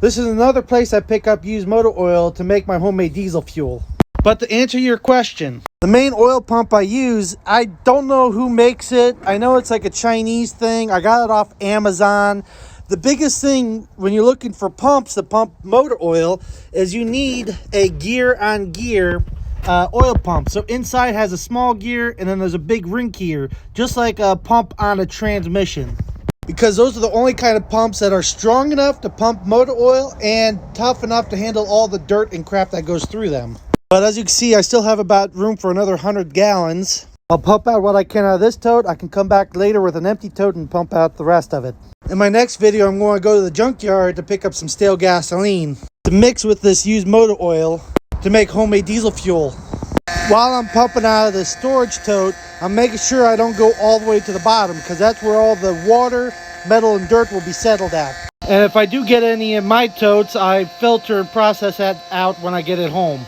This is another place I pick up used motor oil to make my homemade diesel fuel. But to answer your question, the main oil pump I use, I don't know who makes it. I know it's like a Chinese thing. I got it off Amazon. The biggest thing when you're looking for pumps to pump motor oil is you need a gear-on-gear oil pump. So inside has a small gear and then there's a big ring gear, just like a pump on a transmission. Because those are the only kind of pumps that are strong enough to pump motor oil and tough enough to handle all the dirt and crap that goes through them. But as you can see, I still have about room for another 100 gallons. I'll pump out what I can out of this tote. I can come back later with an empty tote and pump out the rest of it. In my next video, I'm going to go to the junkyard to pick up some stale gasoline to mix with this used motor oil to make homemade diesel fuel. While I'm pumping out of the storage tote, I'm making sure I don't go all the way to the bottom because that's where all the water, metal, and dirt will be settled at. And if I do get any in my totes, I filter and process that out when I get it home.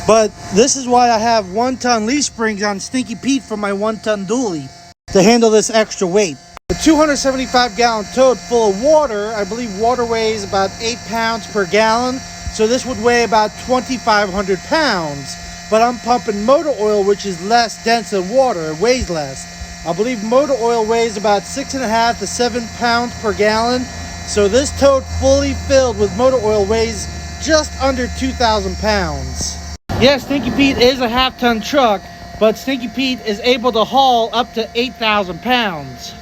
But this is why I have 1-ton leaf springs on Stinky Pete for my 1-ton dually to handle this extra weight. The 275-gallon tote full of water, I believe water weighs about 8 pounds per gallon, so this would weigh about 2,500 pounds. But I'm pumping motor oil, which is less dense than water. It weighs less. I believe motor oil weighs about 6.5 to 7 pounds per gallon. So this tote fully filled with motor oil weighs just under 2,000 pounds. Yes, Stinky Pete is a half-ton truck, but Stinky Pete is able to haul up to 8,000 pounds.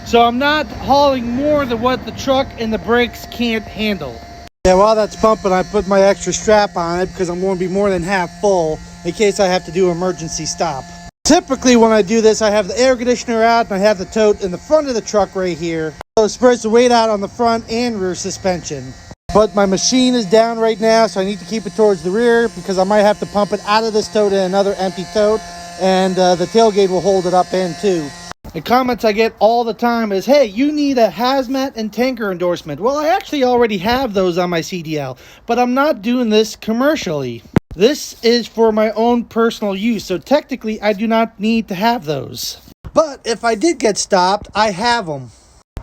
So I'm not hauling more than what the truck and the brakes can't handle. Yeah, while that's pumping, I put my extra strap on it because I'm going to be more than half full in case I have to do an emergency stop. Typically when I do this, I have the air conditioner out and I have the tote in the front of the truck right here. So it spreads the weight out on the front and rear suspension. But my machine is down right now, so I need to keep it towards the rear because I might have to pump it out of this tote in another empty tote, and the tailgate will hold it up in too. The comments I get all the time is, hey, you need a hazmat and tanker endorsement. Well, I actually already have those on my CDL, but I'm not doing this commercially. This is for my own personal use, so technically I do not need to have those. But if I did get stopped, I have them.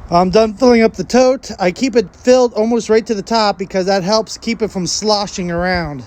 I'm done filling up the tote. I keep it filled almost right to the top because that helps keep it from sloshing around.